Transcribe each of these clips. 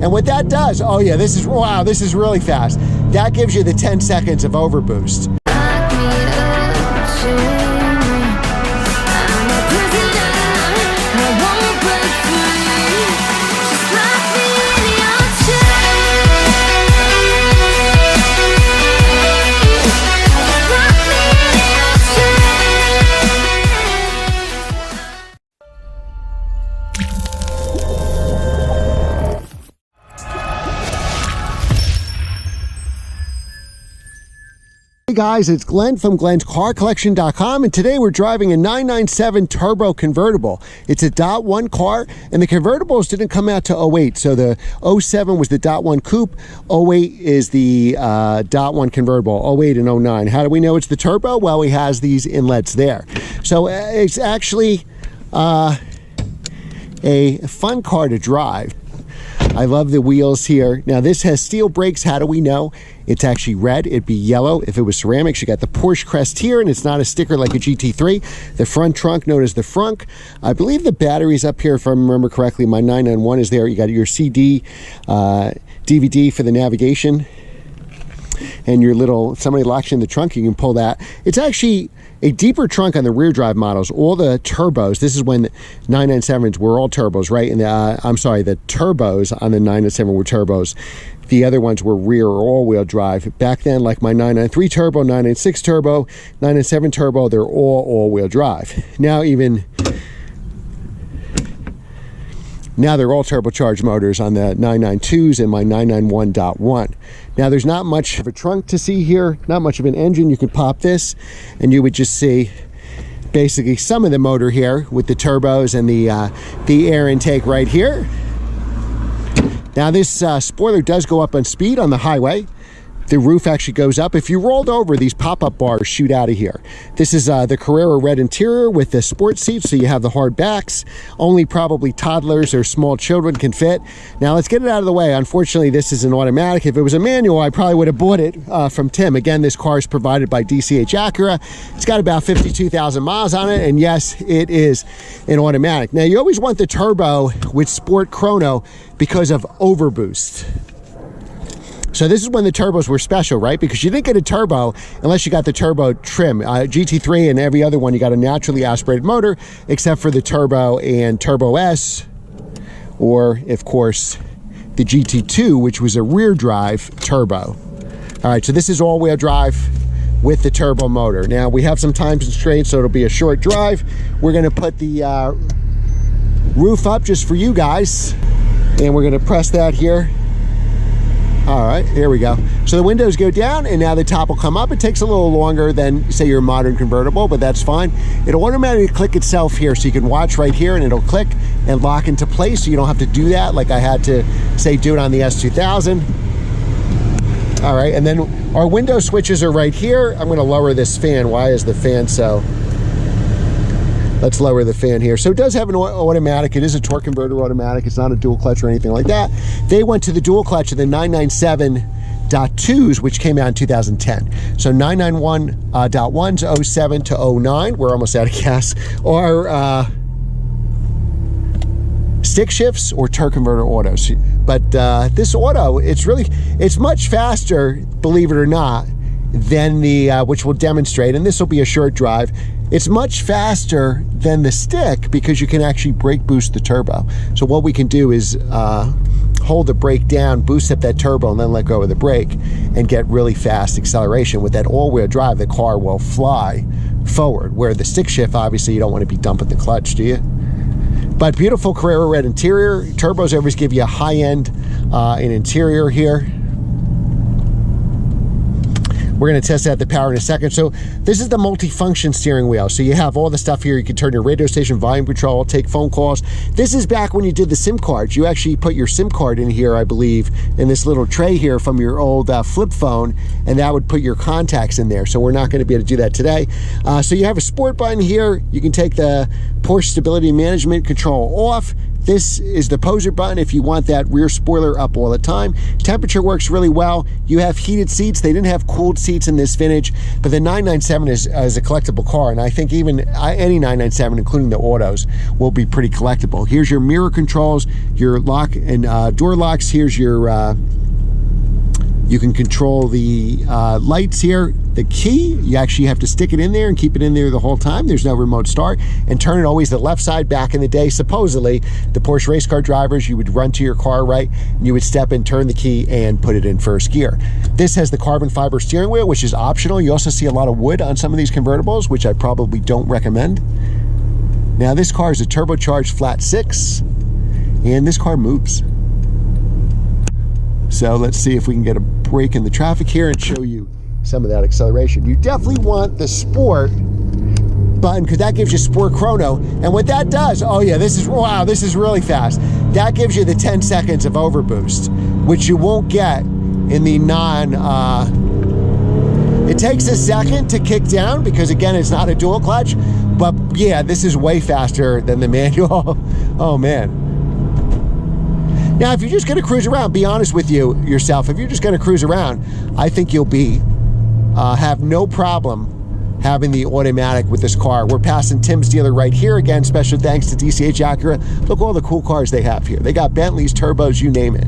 And what that does, oh yeah, this is, wow, this is really fast. That gives you the 10 seconds of overboost. Hey guys, it's Glenn from glenscarcollection.com, and today we're driving a 997 turbo convertible. It's a .1 car, and the convertibles didn't come out to 08, so the 07 was the .1 coupe, 08 is the .1 convertible, 08 and 09. How do we know it's the turbo? Well, he has these inlets there. So it's actually a fun car to drive. I love the wheels here. Now this has steel brakes. How do we know? It's actually red. It'd be yellow if it was ceramics. You got the Porsche crest here, and it's not a sticker like a GT3. The front trunk, known as the frunk. I believe the battery's up here, if I remember correctly. My 991 is there. You got your CD, DVD for the navigation, and your little, somebody locks you in the trunk, you can pull that. It's actually a deeper trunk on the rear drive models. All the turbos, this is when the 997s were all turbos, right? And I'm sorry, the turbos on the 997 were turbos. The other ones were rear or all-wheel drive. Back then, like my 993 turbo, 996 turbo, 997 turbo, they're all wheel drive. Now they're all turbocharged motors on the 992s and my 991.1. Now there's not much of a trunk to see here, not much of an engine. You could pop this and you would just see basically some of the motor here with the turbos and the air intake right here. Now this spoiler does go up on speed on the highway. The roof actually goes up. If you rolled over, these pop-up bars shoot out of here. This is the Carrera red interior with the sport seats, so you have the hard backs. Only probably toddlers or small children can fit. Now let's get it out of the way. Unfortunately, this is an automatic. If it was a manual, I probably would have bought it from Tim. Again, this car is provided by DCH Acura. It's got about 52,000 miles on it, and yes, it is an automatic. Now you always want the turbo with Sport Chrono because of overboost. So this is when the turbos were special, right? Because you didn't get a turbo unless you got the turbo trim. GT3 and every other one, you got a naturally aspirated motor, except for the turbo and Turbo S, or of course, the GT2, which was a rear drive turbo. All right, so this is all-wheel drive with the turbo motor. Now we have some time constraints, so it'll be a short drive. We're gonna put the roof up just for you guys, and we're gonna press that here. All right, here we go. So the windows go down and now the top will come up. It takes a little longer than, say, your modern convertible, but that's fine. It'll automatically click itself here, so you can watch right here and it'll click and lock into place, so you don't have to do that like I had to, say, do it on the S2000. All right, and then our window switches are right here. I'm gonna lower this fan. Why is the fan so? Let's lower the fan here. So it does have an automatic. It is a torque converter automatic. It's not a dual clutch or anything like that. They went to the dual clutch of the 997.2s, which came out in 2010. So 991.1s, 07 to 09. We're almost out of gas. Or stick shifts or torque converter autos. But this auto, it's much faster, believe it or not, than the, which we'll demonstrate, and this will be a short drive. It's much faster than the stick because you can actually brake boost the turbo. So what we can do is hold the brake down, boost up that turbo, and then let go of the brake and get really fast acceleration. With that all-wheel drive, the car will fly forward, where the stick shift, obviously, you don't want to be dumping the clutch, do you? But beautiful Carrera red interior. Turbos always give you a high-end in interior here. We're going to test out the power in a second. So this is the multi-function steering wheel. So you have all the stuff here. You can turn your radio station, volume control, take phone calls. This is back when you did the SIM cards. You actually put your SIM card in here, I believe, in this little tray here from your old flip phone, and that would put your contacts in there. So we're not going to be able to do that today. So you have a sport button here. You can take the Porsche stability management control off. This is the poser button if you want that rear spoiler up all the time. Temperature works really well. You have heated seats. They didn't have cooled seats in this vintage, but the 997 is a collectible car, and I think even any 997, including the autos, will be pretty collectible. Here's your mirror controls, your lock and door locks. Here's your you can control the lights here. The key, you actually have to stick it in there and keep it in there the whole time. There's no remote start. And turn it always the left side. Back in the day, supposedly, the Porsche race car drivers, you would run to your car, right? And you would step in, turn the key, and put it in first gear. This has the carbon fiber steering wheel, which is optional. You also see a lot of wood on some of these convertibles, which I probably don't recommend. Now, this car is a turbocharged flat 6, and this car moves. So let's see if we can get a break in the traffic here and show you some of that acceleration. You definitely want the sport button because that gives you sport chrono. And what that does, oh yeah, this is, wow, this is really fast. That gives you the 10 seconds of overboost, which you won't get in the it takes a second to kick down because again, it's not a dual clutch, but yeah, this is way faster than the manual. Oh man. Now, if you're just gonna cruise around, be honest with yourself, if you're just gonna cruise around, I think you'll be have no problem having the automatic with this car. We're passing Tim's dealer right here. Again, special thanks to DCH Acura. Look at all the cool cars they have here. They got Bentleys, turbos, you name it.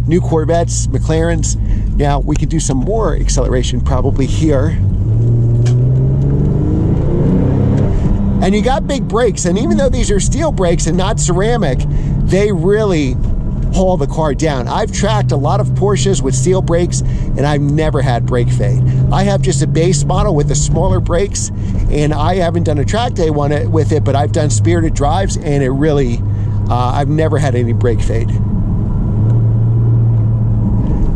New Corvettes, McLarens. Now, we could do some more acceleration probably here. And you got big brakes, and even though these are steel brakes and not ceramic, they really haul the car down. I've tracked a lot of Porsches with steel brakes and I've never had brake fade. I have just a base model with the smaller brakes and I haven't done a track day one with it, but I've done spirited drives and it really, I've never had any brake fade.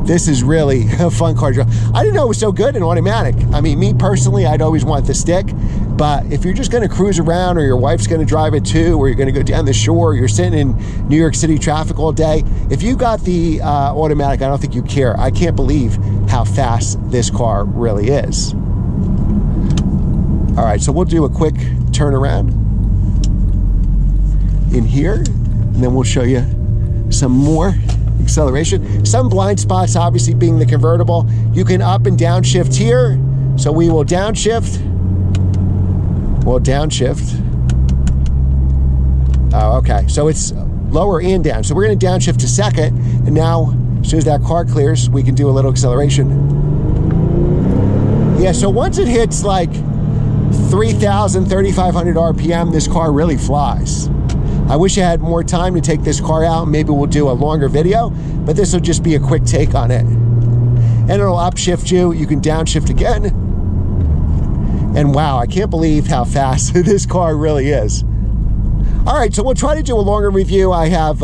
This is really a fun car drive. I didn't know it was so good in automatic. I mean, me personally, I'd always want the stick, but if you're just gonna cruise around or your wife's gonna drive it too, or you're gonna go down the shore, you're sitting in New York City traffic all day, if you got the automatic, I don't think you care. I can't believe how fast this car really is. All right, so we'll do a quick turnaround in here, and then we'll show you some more acceleration. Some blind spots, obviously being the convertible. You can up and downshift here. So we will downshift. We'll downshift. Oh, okay. So it's lower and down. So we're going to downshift to second. And now, as soon as that car clears, we can do a little acceleration. Yeah, so once it hits like 3,000, 3,500 RPM, this car really flies. I wish I had more time to take this car out. Maybe we'll do a longer video, but this will just be a quick take on it. And it'll upshift you. You can downshift again. And wow, I can't believe how fast this car really is. All right, so we'll try to do a longer review. I have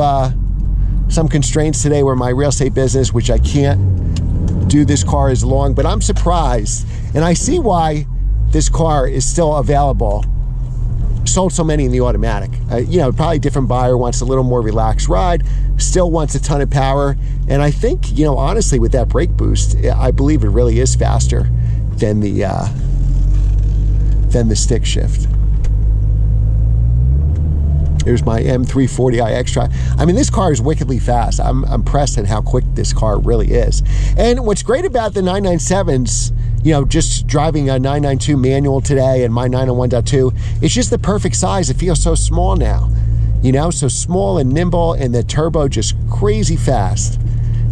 some constraints today where my real estate business, which I can't do this car as long, but I'm surprised. And I see why this car is still available. Sold so many in the automatic. You know, probably different buyer wants a little more relaxed ride, still wants a ton of power. And I think, you know, honestly, with that brake boost, I believe it really is faster than the stick shift. There's my M340iX drive. I mean, this car is wickedly fast. I'm impressed at how quick this car really is. And what's great about the 997s, you know, just driving a 992 manual today and my 901.2, it's just the perfect size. It feels so small now, you know, so small and nimble, and the turbo just crazy fast.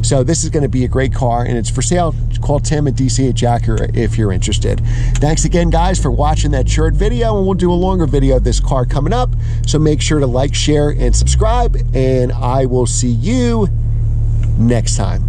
So this is going to be a great car, and it's for sale. Call Tim at DCH Acura if you're interested. Thanks again, guys, for watching that short video, and we'll do a longer video of this car coming up. So make sure to like, share, and subscribe, and I will see you next time.